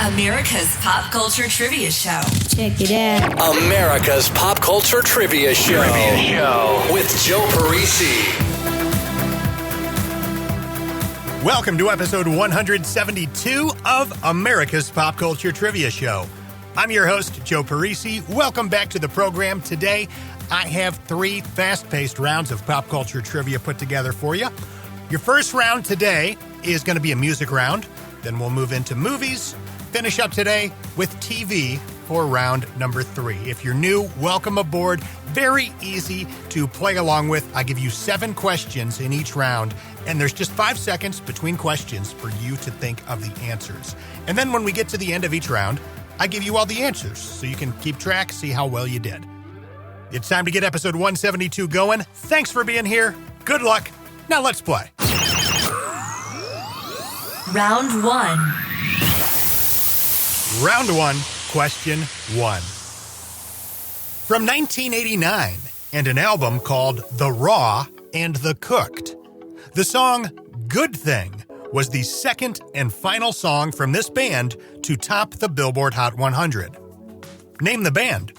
America's Pop Culture Trivia Show. Check it out. America's Pop Culture Trivia Show. With Joe Parisi. Welcome to episode 172 of America's Pop Culture Trivia Show. I'm your host, Joe Parisi. Welcome back to the program. Today, I have 3 fast-paced rounds of pop culture trivia put together for you. Your first round today is going to be a music round. Then we'll move into movies. Finish up today with TV for round number 3. If you're new, welcome aboard. Very easy to play along with. I give you 7 questions in each round, and there's just 5 seconds between questions for you to think of the answers. And then when we get to the end of each round, I give you all the answers so you can keep track, see how well you did. It's time to get episode 172 going. Thanks for being here. Good luck. Now let's play. Round 1. Round 1, question 1. From 1989, and an album called The Raw and the Cooked. The song Good Thing was the second and final song from this band to top the Billboard Hot 100. Name the band.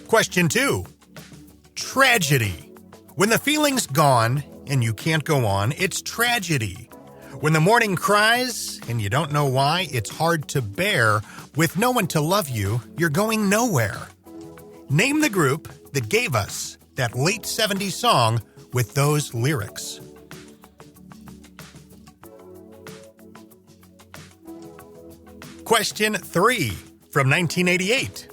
Question 2. Tragedy. When the feeling's gone and you can't go on, it's tragedy. When the morning cries and you don't know why, it's hard to bear. With no one to love you, you're going nowhere. Name the group that gave us that late 70s song with those lyrics. Question 3 from 1988.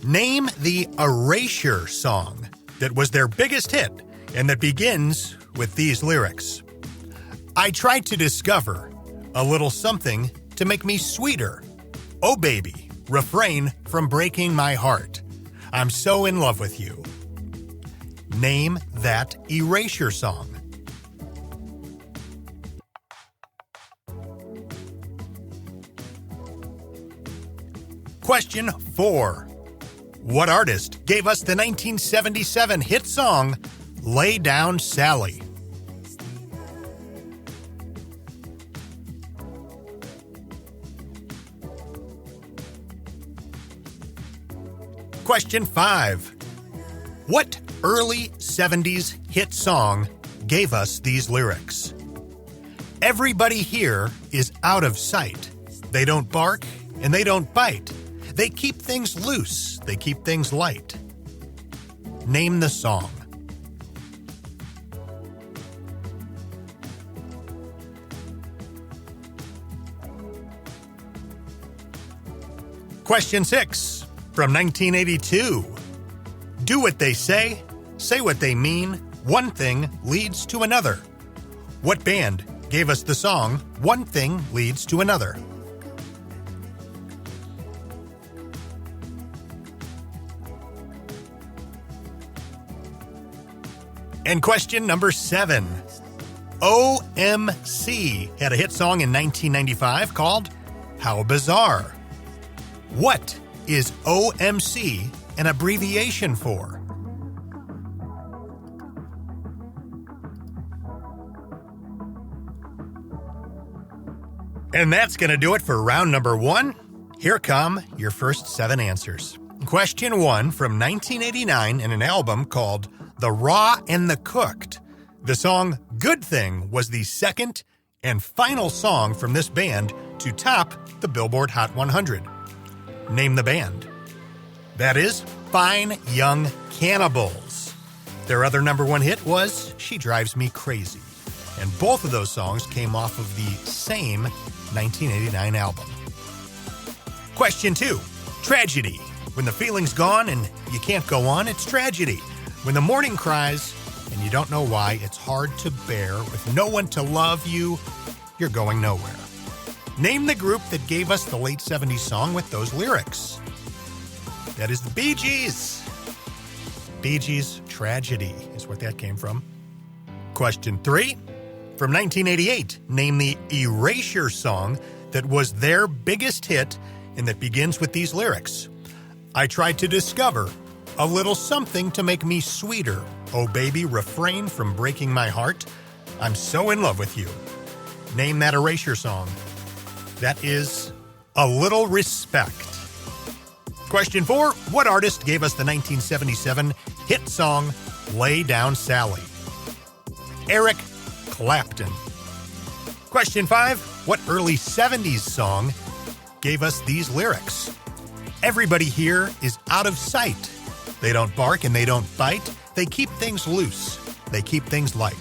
Name the Erasure song that was their biggest hit and that begins with these lyrics. I tried to discover a little something to make me sweeter. Oh baby, refrain from breaking my heart. I'm so in love with you. Name that Erasure song. Question 4. What artist gave us the 1977 hit song, Lay Down Sally? Question 5. What early 70s hit song gave us these lyrics? Everybody here is out of sight. They don't bark and they don't bite. They keep things loose. They keep things light. Name the song. Question 6 from 1982. Do what they say what they mean, one thing leads to another. What band gave us the song One Thing Leads to Another? And question number 7. OMC had a hit song in 1995 called How Bizarre. What is OMC an abbreviation for? And that's going to do it for round number 1. Here come your first 7 answers. Question 1 from 1989 in an album called The Raw and the Cooked. The song Good Thing was the second and final song from this band to top the Billboard Hot 100. Name the band. That is Fine Young Cannibals. Their other number 1 hit was She Drives Me Crazy. And both of those songs came off of the same 1989 album. Question 2. Tragedy. When the feeling's gone and you can't go on, it's tragedy. When the morning cries and you don't know why, it's hard to bear. With no one to love you, you're going nowhere. Name the group that gave us the late 70s song with those lyrics. That is the Bee Gees. Bee Gees' Tragedy is where that came from. Question 3. From 1988, name the Erasure song that was their biggest hit and that begins with these lyrics. I tried to discover a little something to make me sweeter. Oh baby, refrain from breaking my heart. I'm So in Love with You. Name that Erasure song. That is A Little Respect. Question 4. What artist gave us the 1977 hit song Lay Down Sally? Eric Clapton. Question 5. What early 70s song gave us these lyrics? Everybody here is out of sight. They don't bark and they don't bite. They keep things loose. They keep things light.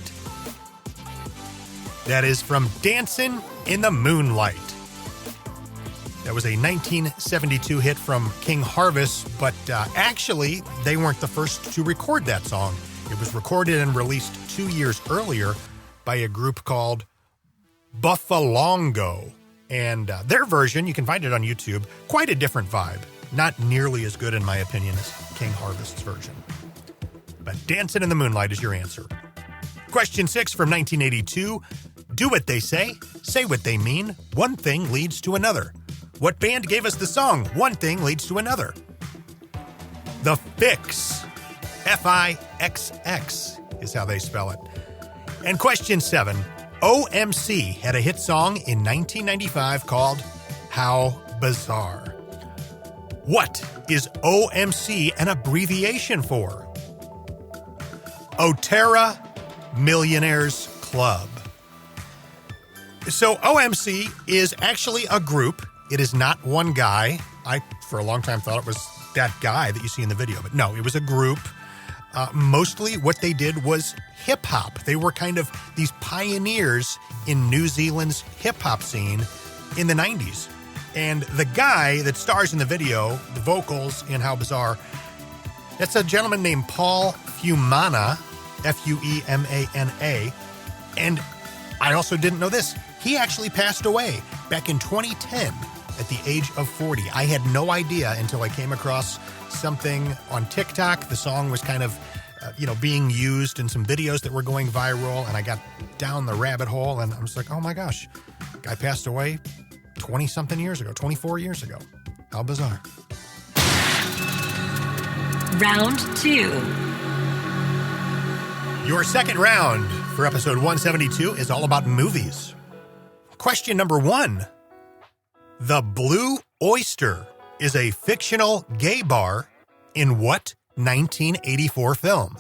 That is from Dancin' in the Moonlight. That was a 1972 hit from King Harvest, but actually, they weren't the first to record that song. It was recorded and released 2 years earlier by a group called Buffalongo. And their version, you can find it on YouTube, quite a different vibe. Not nearly as good, in my opinion, as King Harvest's version. But Dancin' in the Moonlight is your answer. Question 6 from 1982. Do what they say what they mean, one thing leads to another. What band gave us the song, One Thing Leads to Another? The Fix. F-I-X-X is how they spell it. And question 7. OMC had a hit song in 1995 called How Bizarre. What is OMC an abbreviation for? Otera Millionaires Club. So OMC is actually a group. It is not one guy. I, for a long time, thought it was that guy that you see in the video. But no, it was a group. Mostly what they did was hip-hop. They were kind of these pioneers in New Zealand's hip-hop scene in the 90s. And the guy that stars in the video, the vocals in How Bizarre, that's a gentleman named Paul Fuemana, F-U-E-M-A-N-A. And I also didn't know this. He actually passed away back in 2010 at the age of 40. I had no idea until I came across something on TikTok. The song was kind of, being used in some videos that were going viral, and I got down the rabbit hole, and I was like, oh my gosh, guy passed away 20-something years ago, 24 years ago. How bizarre. Round 2. Your second round for episode 172 is all about movies. Question number 1. The Blue Oyster is a fictional gay bar in what 1984 film?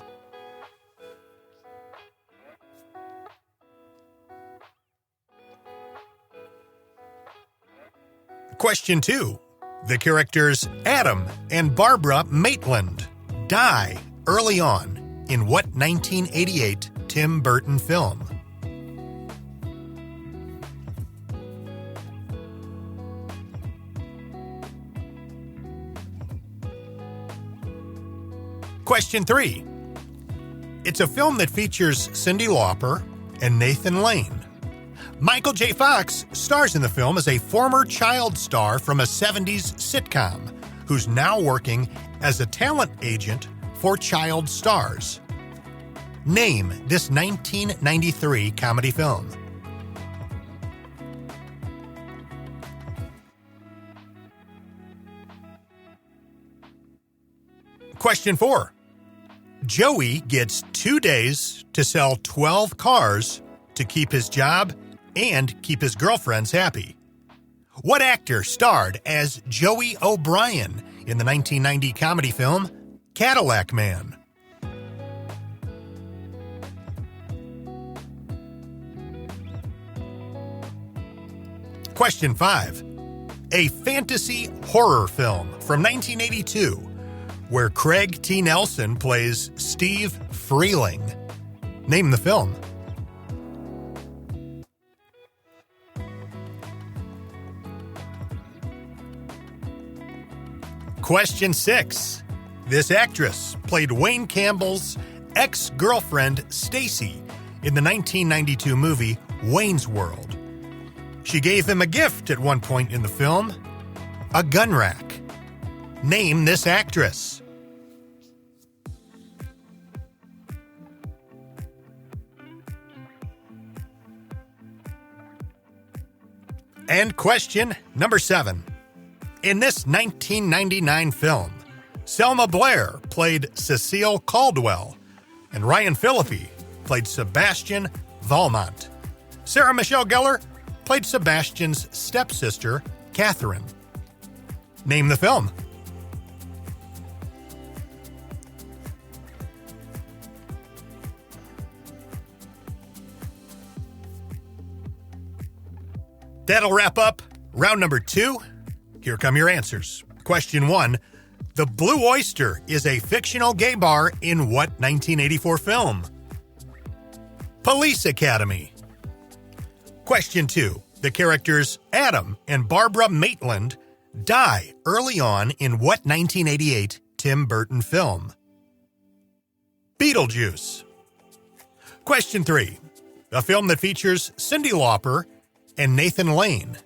Question 2. The characters Adam and Barbara Maitland die early on in what 1988 Tim Burton film? Question 3. It's a film that features Cyndi Lauper and Nathan Lane. Michael J. Fox stars in the film as a former child star from a 70s sitcom who's now working as a talent agent for child stars. Name this 1993 comedy film. Question 4. Joey gets 2 days to sell 12 cars to keep his job and keep his girlfriends happy. What actor starred as Joey O'Brien in the 1990 comedy film Cadillac Man? Question 5. A fantasy horror film from 1982 where Craig T. Nelson plays Steve Freeling. Name the film. Question 6. This actress played Wayne Campbell's ex-girlfriend Stacy in the 1992 movie Wayne's World. She gave him a gift at one point in the film, a gun rack. Name this actress. And question number 7. In this 1999 film, Selma Blair played Cecile Caldwell, and Ryan Phillippe played Sebastian Valmont. Sarah Michelle Gellar played Sebastian's stepsister, Catherine. Name the film. That'll wrap up round number 2. Here come your answers. Question 1. The Blue Oyster is a fictional gay bar in what 1984 film? Police Academy. Question 2. The characters Adam and Barbara Maitland die early on in what 1988 Tim Burton film? Beetlejuice. Question 3. A film that features Cyndi Lauper and Nathan Lane.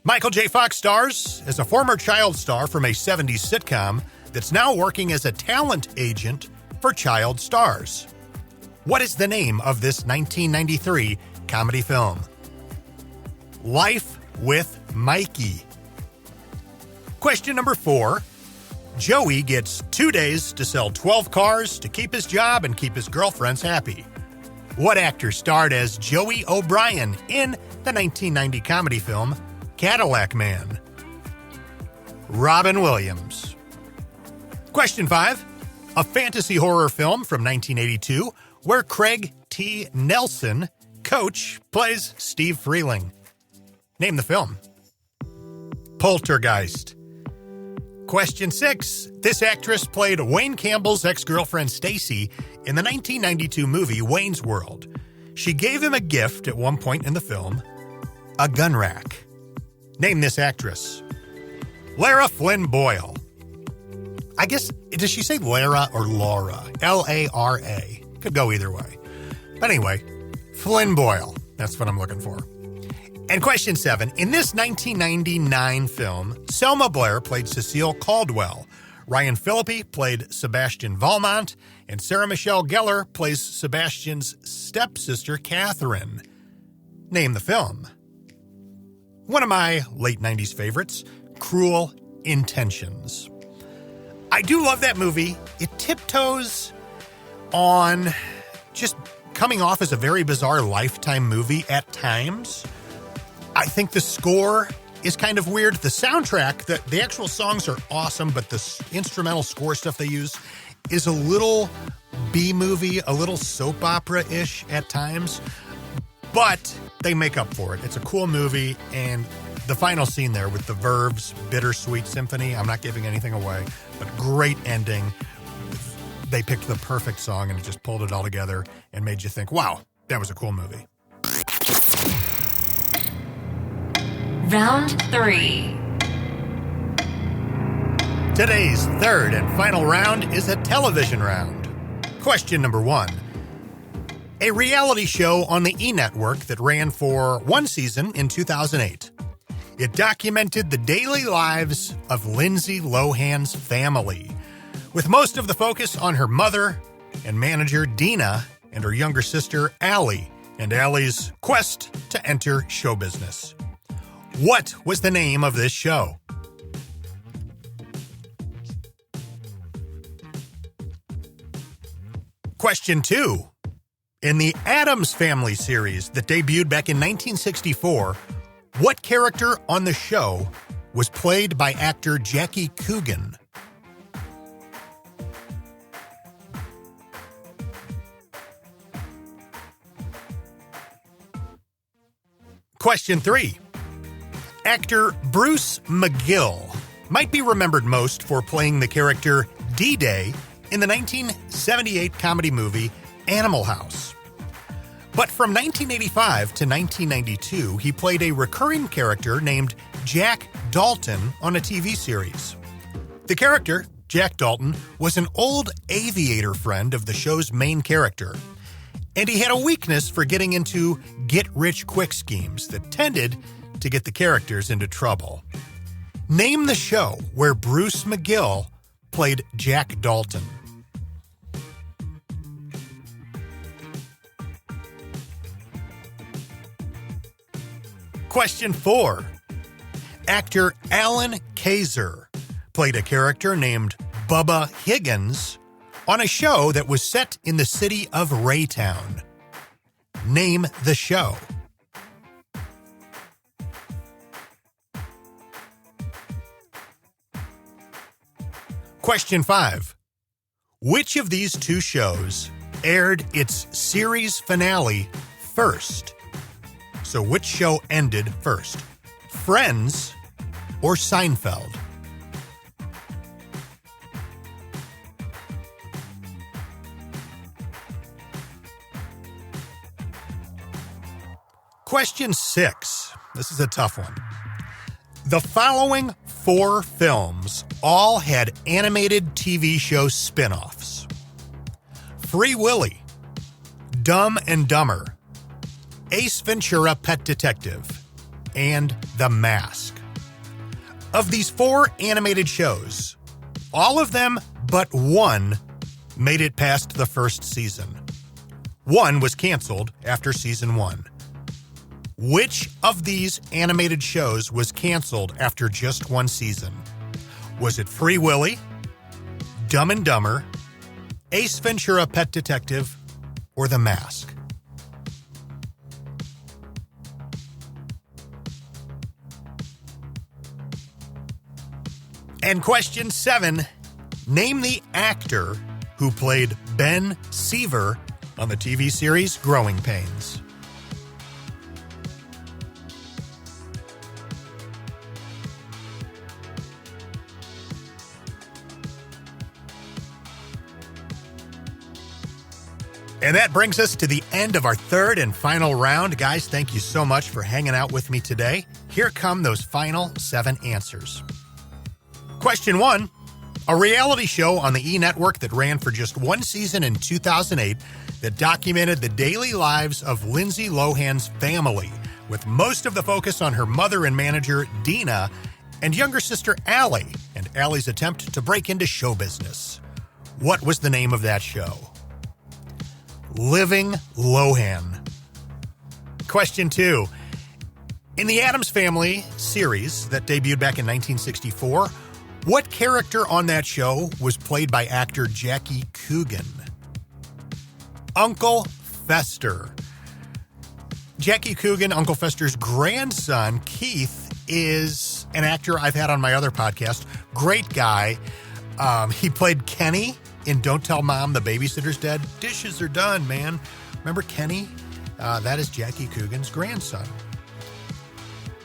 Michael J. Fox stars as a former child star from a 70s sitcom that's now working as a talent agent for child stars. What is the name of this 1993 comedy film? Life with Mikey. Question number 4. Joey gets 2 days to sell 12 cars to keep his job and keep his girlfriends happy. What actor starred as Joey O'Brien in the 1990 comedy film Cadillac Man? Robin Williams. Question 5. A fantasy horror film from 1982 where Craig T. Nelson, Coach, plays Steve Freeling. Name the film. Poltergeist. Question 6. This actress played Wayne Campbell's ex-girlfriend Stacy in the 1992 movie Wayne's World. She gave him a gift at one point in the film, a gun rack. Name this actress. Lara Flynn Boyle. I guess, does she say Lara or Laura? L-A-R-A. Could go either way. But anyway, Flynn Boyle. That's what I'm looking for. And question 7. In this 1999 film, Selma Blair played Cecile Caldwell. Ryan Phillippe played Sebastian Valmont. And Sarah Michelle Gellar plays Sebastian's stepsister, Catherine. Name the film. One of my late 90s favorites, Cruel Intentions. I do love that movie. It tiptoes on just coming off as a very bizarre Lifetime movie at times. I think the score is kind of weird. The soundtrack, the actual songs are awesome, but the instrumental score stuff they use is a little B-movie, a little soap opera-ish at times, but they make up for it. It's a cool movie, and the final scene there with the Verve's Bittersweet Symphony, I'm not giving anything away, but great ending. They picked the perfect song, and it just pulled it all together and made you think, wow, that was a cool movie. Round 3. Today's third and final round is a television round. Question number 1. A reality show on the E! Network that ran for one season in 2008. It documented the daily lives of Lindsay Lohan's family, with most of the focus on her mother and manager Dina and her younger sister Allie, and Allie's quest to enter show business. What was the name of this show? Question 2. In the Addams Family series that debuted back in 1964, what character on the show was played by actor Jackie Coogan? Question 3. Actor Bruce McGill might be remembered most for playing the character D-Day in the 1978 comedy movie Animal House. But from 1985 to 1992, he played a recurring character named Jack Dalton on a TV series. The character, Jack Dalton, was an old aviator friend of the show's main character, and he had a weakness for getting into get-rich-quick schemes that tended to get the characters into trouble. Name the show where Bruce McGill played Jack Dalton. Question 4. Actor Alan Kayser played a character named Bubba Higgins on a show that was set in the city of Raytown. Name the show. Question 5. Which of these two shows aired its series finale first? So which show ended first? Friends or Seinfeld? Question 6. This is a tough one. The following 4 films all had animated TV show spin-offs. Free Willy, Dumb and Dumber, Ace Ventura: Pet Detective, and The Mask. Of these 4 animated shows, all of them but one made it past the first season. One was canceled after season 1. Which of these animated shows was canceled after just one season? Was it Free Willy, Dumb and Dumber, Ace Ventura: Pet Detective, or The Mask? And question 7, name the actor who played Ben Seaver on the TV series Growing Pains. And that brings us to the end of our third and final round. Guys, thank you so much for hanging out with me today. Here come those final 7 answers. Question 1, a reality show on the E! Network that ran for just one season in 2008 that documented the daily lives of Lindsay Lohan's family, with most of the focus on her mother and manager, Dina, and younger sister, Allie, and Allie's attempt to break into show business. What was the name of that show? Living Lohan. Question 2. In the Addams Family series that debuted back in 1964, what character on that show was played by actor Jackie Coogan? Uncle Fester. Jackie Coogan, Uncle Fester's grandson, Keith, is an actor I've had on my other podcast. Great guy. He played Kenny in Don't Tell Mom the Babysitter's Dead. Dishes are done, man. Remember Kenny? That is Jackie Coogan's grandson.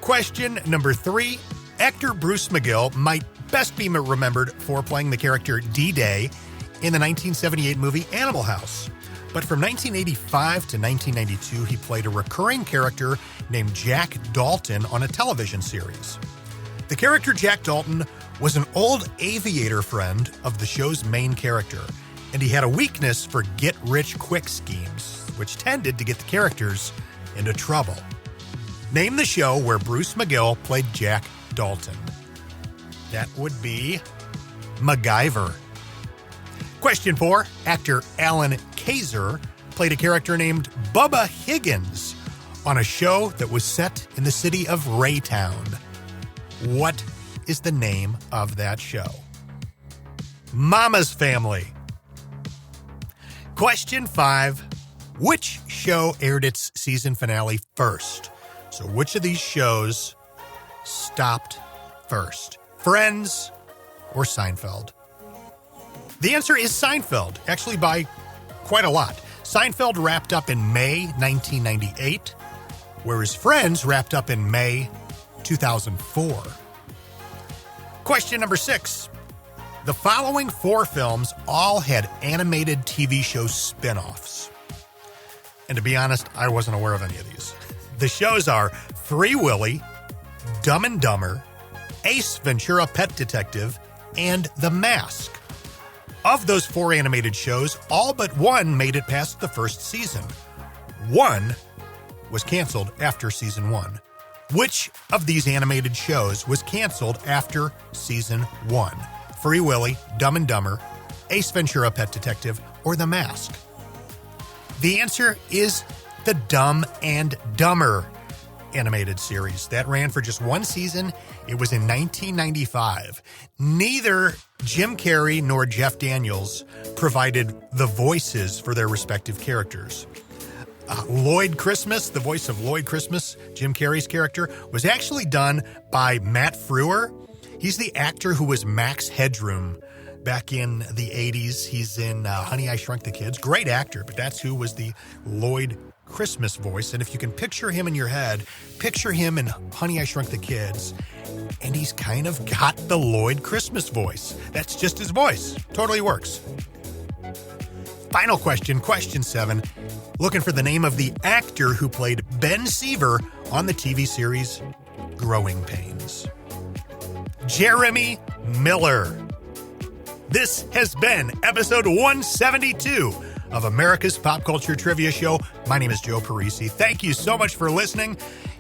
Question number 3. Actor Bruce McGill might best be remembered for playing the character D-Day in the 1978 movie Animal House. But from 1985 to 1992, he played a recurring character named Jack Dalton on a television series. The character Jack Dalton was an old aviator friend of the show's main character, and he had a weakness for get-rich-quick schemes, which tended to get the characters into trouble. Name the show where Bruce McGill played Jack Dalton. That would be MacGyver. Question 4. Actor Alan Kaiser played a character named Bubba Higgins on a show that was set in the city of Raytown. What is the name of that show? Mama's Family. Question 5. Which show aired its season finale first? So which of these shows stopped first? Friends or Seinfeld? The answer is Seinfeld, actually by quite a lot. Seinfeld wrapped up in May 1998, whereas Friends wrapped up in May 2004. Question number 6. The following 4 films all had animated TV show spin-offs. And to be honest, I wasn't aware of any of these. The shows are Free Willy, Dumb and Dumber, Ace Ventura: Pet Detective, and The Mask. Of those 4 animated shows, all but one made it past the first season. One was canceled after season 1. Which of these animated shows was canceled after season 1? Free Willy, Dumb and Dumber, Ace Ventura: Pet Detective, or The Mask? The answer is the Dumb and Dumber animated series. That ran for just one season. It was in 1995. Neither Jim Carrey nor Jeff Daniels provided the voices for their respective characters. Lloyd Christmas, the voice of Lloyd Christmas, Jim Carrey's character, was actually done by Matt Frewer. He's the actor who was Max Headroom back in the 80s. He's in Honey, I Shrunk the Kids. Great actor, but that's who was the Lloyd Christmas voice. And if you can picture him in your head, picture him in Honey, I Shrunk the Kids, and he's kind of got the Lloyd Christmas voice. That's just his voice. Totally works. Final question, question 7. Looking for the name of the actor who played Ben Seaver on the TV series Growing Pains. Jeremy Miller. This has been episode 172 of America's Pop Culture Trivia Show. My name is Joe Parisi. Thank you so much for listening.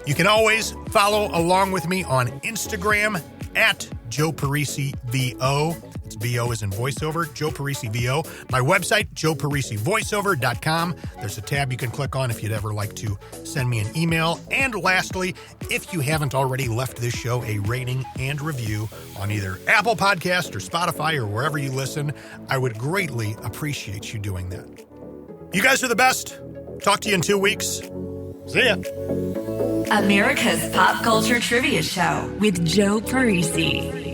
You can always follow along with me on Instagram at Joe Parisi VO. It's VO as in voiceover, Joe Parisi VO. My website, joeparisivoiceover.com. There's a tab you can click on if you'd ever like to send me an email. And lastly, if you haven't already left this show a rating and review on either Apple Podcast or Spotify or wherever you listen, I would greatly appreciate you doing that. You guys are the best. Talk to you in 2 weeks. See ya. America's Pop Culture Trivia Show with Joe Parisi.